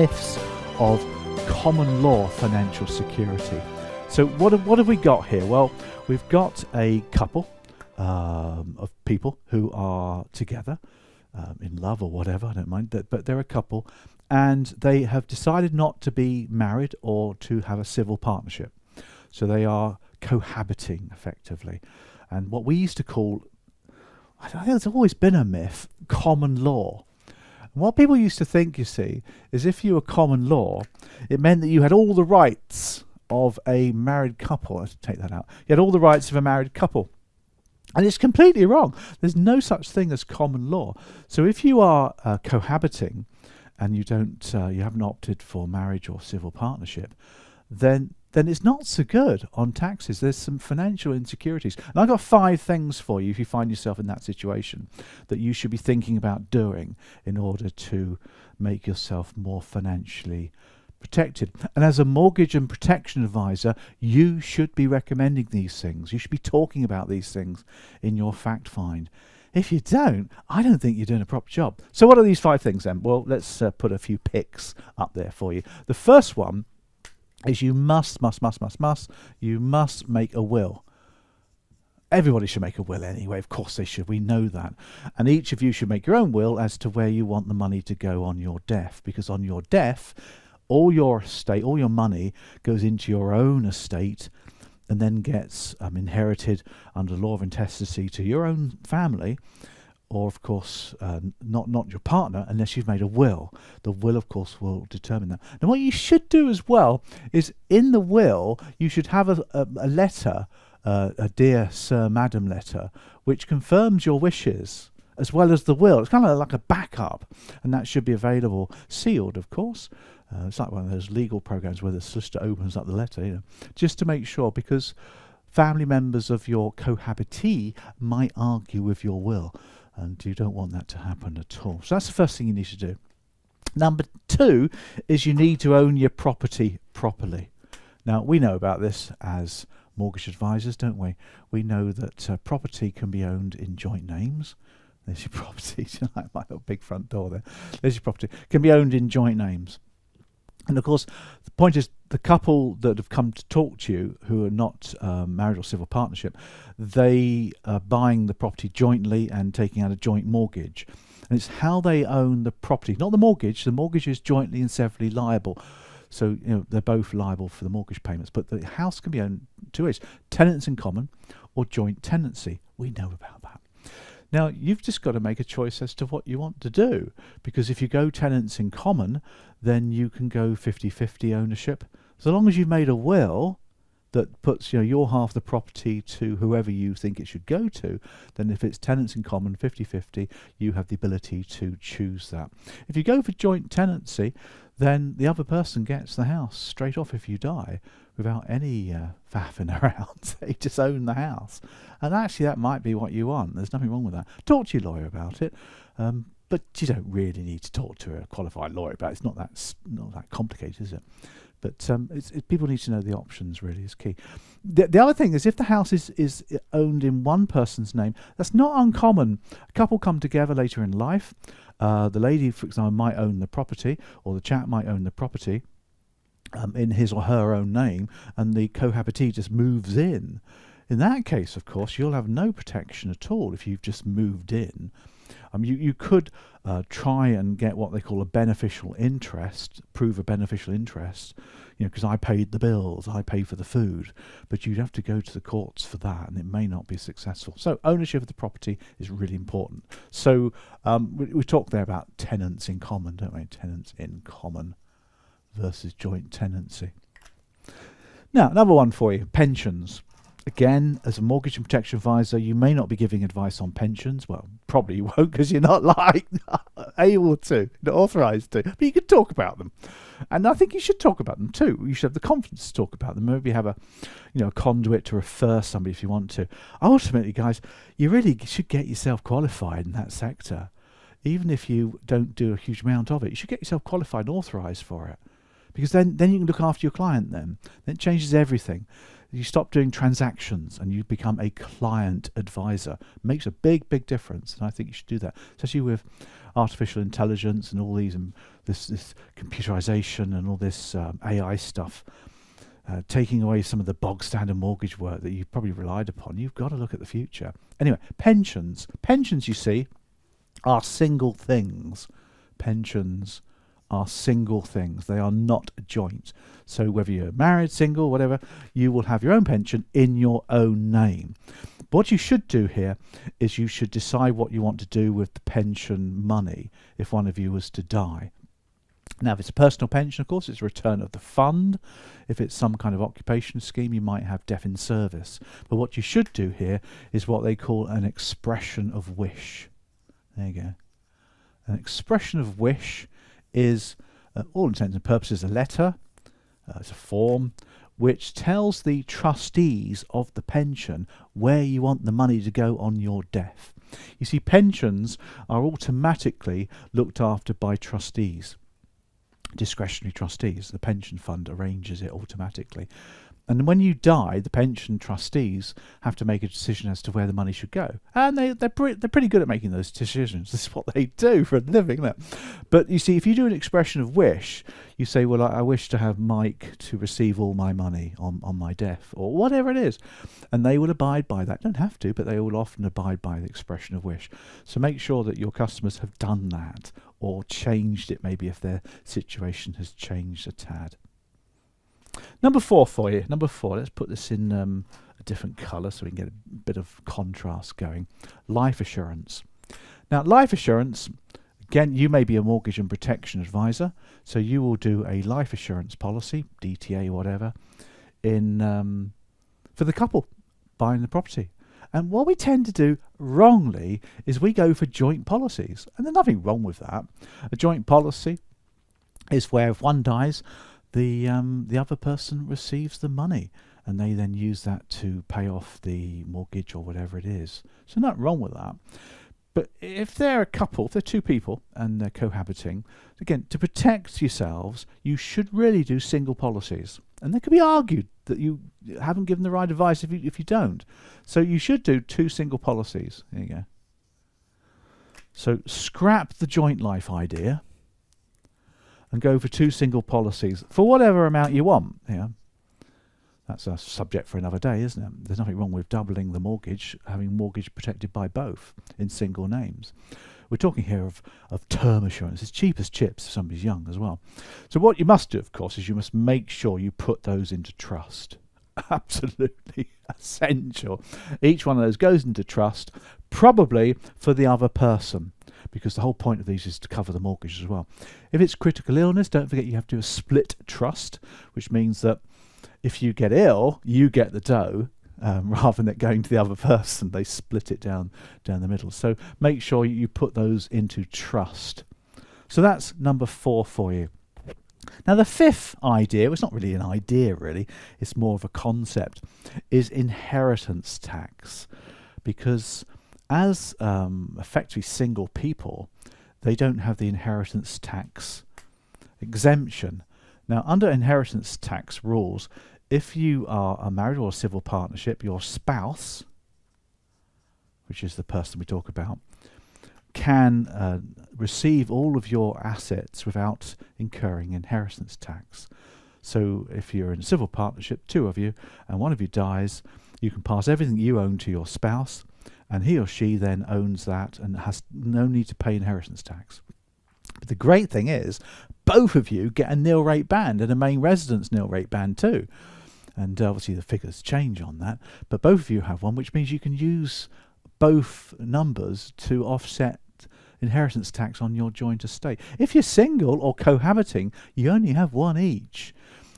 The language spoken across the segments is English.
myths of common law financial security. So what have we got here? Well, we've got a couple of people who are together in love or whatever, I don't mind, but they're a couple, and they have decided not to be married or to have a civil partnership. So they are cohabiting effectively. And what we used to call, I think there's always been a myth, common law. And what people used to think, you see, is if you were common law, it meant that you had all the rights of a married couple. Let's take that out. You had all the rights of a married couple. And it's completely wrong. There's no such thing as common law. So if you are cohabiting and you haven't opted for marriage or civil partnership, then it's not so good on taxes. There's some financial insecurities. And I've got 5 things for you if you find yourself in that situation that you should be thinking about doing in order to make yourself more financially protected. And as a mortgage and protection advisor, you should be recommending these things. You should be talking about these things in your fact find. If you don't, I don't think you're doing a proper job. So what are these 5 things then? Well, let's put a few picks up there for you. The first one is you must make a will. Everybody should make a will anyway. Of course they should. We know that. And each of you should make your own will as to where you want the money to go on your death. Because on your death, all your estate, all your money goes into your own estate and then gets inherited under law of intestacy to your own family, or of course not your partner, unless you've made a will. The will, of course, will determine that. Now what you should do as well is in the will you should have a letter, a dear sir, madam letter, which confirms your wishes as well as the will. It's kind of like a backup, and that should be available sealed, of course. It's like one of those legal programs where the solicitor opens up the letter, just to make sure, because family members of your cohabitee might argue with your will, and you don't want that to happen at all. So that's the first thing you need to do. Number 2 is you need to own your property properly. Now, we know about this as mortgage advisors, don't we? We know that property can be owned in joint names. There's your property, like my little big front door there. There's your property. Can be owned in joint names. And of course, the point is, the couple that have come to talk to you who are not married or civil partnership, they are buying the property jointly and taking out a joint mortgage. And it's how they own the property, not the mortgage. The mortgage is jointly and severally liable. So, they're both liable for the mortgage payments. But the house can be owned 2 ways: tenants in common or joint tenancy. We know about that. Now, you've just got to make a choice as to what you want to do, because if you go tenants in common, then you can go 50-50 ownership. So long as you've made a will that puts your half the property to whoever you think it should go to, then if it's tenants in common 50-50, you have the ability to choose that. If you go for joint tenancy, then the other person gets the house straight off if you die, without any faffing around. They just own the house. And actually that might be what you want. There's nothing wrong with that. Talk to your lawyer about it, but you don't really need to talk to a qualified lawyer about it. It's not that complicated, is it? But people need to know the options, really, is key. The other thing is, if the house is owned in one person's name, that's not uncommon. A couple come together later in life. The lady, for example, might own the property, or the chap might own the property in his or her own name, and the cohabitee just moves in. In that case, of course, you'll have no protection at all if you've just moved in. You could try and get what they call a beneficial interest, prove a beneficial interest, because I paid the bills, I paid for the food, but you'd have to go to the courts for that, and it may not be successful. So ownership of the property is really important. So we talked there about tenants in common, don't we? Tenants in common versus joint tenancy. Now, another one for you, pensions. Again, as a mortgage and protection advisor, you may not be giving advice on pensions. Well, probably you won't, because you're not able to, not authorised to. But you can talk about them, and I think you should talk about them too. You should have the confidence to talk about them. Maybe have a conduit to refer somebody if you want to. Ultimately, guys, you really should get yourself qualified in that sector, even if you don't do a huge amount of it. You should get yourself qualified and authorised for it, because then you can look after your client. Then it changes everything. You stop doing transactions and you become a client advisor. Makes a big difference, and I think you should do that, especially with artificial intelligence and all these this computerization and all this AI stuff. Taking away some of the bog standard mortgage work that you've probably relied upon. You've got to look at the future. Anyway, pensions. Pensions, you see, are single things. Pensions are single things. They are not joint. So whether you're married, single, whatever, you will have your own pension in your own name. But what you should do here is you should decide what you want to do with the pension money if one of you was to die. Now, if it's a personal pension, of course, it's a return of the fund. If it's some kind of occupation scheme, you might have death in service. But what you should do here is what they call an expression of wish. There you go. An expression of wish is, all intents and purposes, a letter. It's a form which tells the trustees of the pension where you want the money to go on your death. You see, pensions are automatically looked after by trustees. Discretionary trustees. The pension fund arranges it automatically, and when you die, the pension trustees have to make a decision as to where the money should go, and they're pretty good at making those decisions. This is what they do for a living, isn't it? But you see, if you do an expression of wish, you say, well, I wish to have Mike to receive all my money on my death, or whatever it is, and they will abide by that. Don't have to, but they will often abide by the expression of wish. So make sure that your customers have done that, or changed it, maybe if their situation has changed a tad. Number 4 for you. Number 4, let's put this in a different colour so we can get a bit of contrast going. Life assurance. Now, life assurance, again, you may be a mortgage and protection advisor, so you will do a life assurance policy, DTA, whatever, in for the couple buying the property. And what we tend to do wrongly is we go for joint policies. And there's nothing wrong with that. A joint policy is where if one dies, the other person receives the money, and they then use that to pay off the mortgage or whatever it is. So nothing wrong with that. But if they're a couple, if they're two people and they're cohabiting, again, to protect yourselves, you should really do single policies. And they could be argued that you haven't given the right advice if you don't. So you should do 2 single policies. There you go. So scrap the joint life idea and go for 2 single policies for whatever amount you want. Yeah. That's a subject for another day, isn't it? There's nothing wrong with doubling the mortgage, having mortgage protected by both in single names. We're talking here of term assurance. It's cheap as chips if somebody's young as well. So what you must do, of course, is you must make sure you put those into trust. Absolutely essential. Each one of those goes into trust, probably for the other person, because the whole point of these is to cover the mortgage as well. If it's critical illness, don't forget you have to do a split trust, which means that if you get ill, you get the dough, rather than it going to the other person. They split it down the middle. So make sure you put those into trust. So that's number 4 for you. Now the 5th idea, well, it's not really an idea really, it's more of a concept, is inheritance tax. Because as effectively single people, they don't have the inheritance tax exemption. Now, under inheritance tax rules, if you are a married or a civil partnership, your spouse, which is the person we talk about, can receive all of your assets without incurring inheritance tax. So if you're in a civil partnership, 2 of you, and one of you dies, you can pass everything you own to your spouse, and he or she then owns that and has no need to pay inheritance tax. But the great thing is, both of you get a nil rate band and a main residence nil rate band too. And obviously the figures change on that, but both of you have one, which means you can use both numbers to offset inheritance tax on your joint estate. If you're single or cohabiting, you only have one each.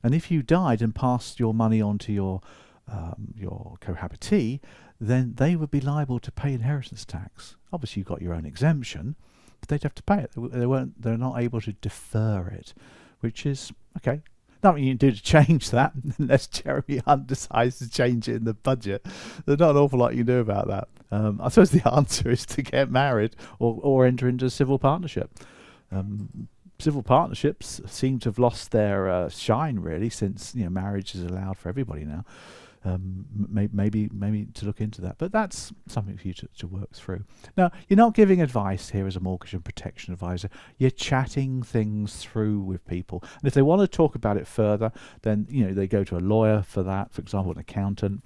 And if you died and passed your money on to your cohabitee, then they would be liable to pay inheritance tax. Obviously you've got your own exemption, but they'd have to pay it. They're not able to defer it, which is okay. Nothing you can do to change that unless Jeremy Hunt decides to change it in the budget. There's not an awful lot you can do about that. I suppose the answer is to get married or enter into a civil partnership. Civil partnerships seem to have lost their shine really, since marriage is allowed for everybody now. maybe to look into that. But that's something for you to work through. Now, you're not giving advice here as a mortgage and protection advisor. You're chatting things through with people. And if they want to talk about it further, then they go to a lawyer for that, for example, an accountant.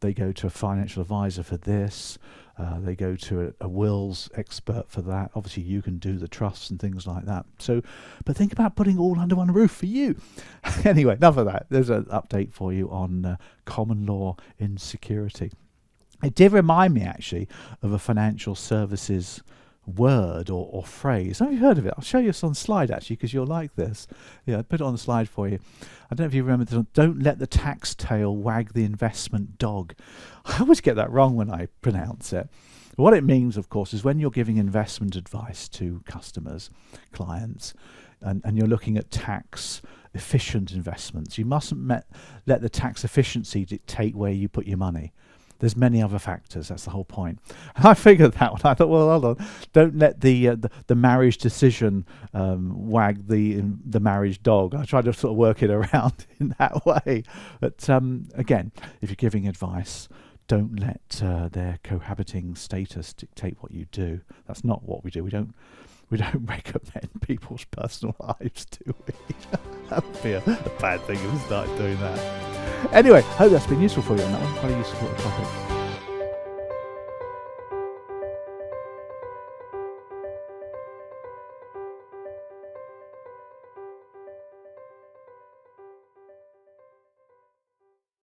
They go to a financial advisor for this. They go to a wills expert for that. Obviously, you can do the trusts and things like that. So, but think about putting it all under one roof for you. Anyway, enough of that. There's an update for you on common law in security. It did remind me, actually, of a financial services word or phrase. Have you heard of it? I'll show you this on slide, actually, because you'll like this. Yeah, I put it on the slide for you. I don't know if you remember this one. Don't let the tax tail wag the investment dog. I always get that wrong when I pronounce it. What it means, of course, is when you're giving investment advice to customers, clients, and you're looking at tax efficient investments, you mustn't let the tax efficiency dictate where you put your money. There's many other factors. That's the whole point. And I figured that one. I thought, well, hold on. Don't let the marriage decision wag the marriage dog. I tried to sort of work it around in that way. But again, if you're giving advice, don't let their cohabiting status dictate what you do. That's not what we do. We don't recommend people's personal lives, do we? That would be a bad thing if we started doing that. Anyway, hope that's been useful for you on that one. Quite a useful topic.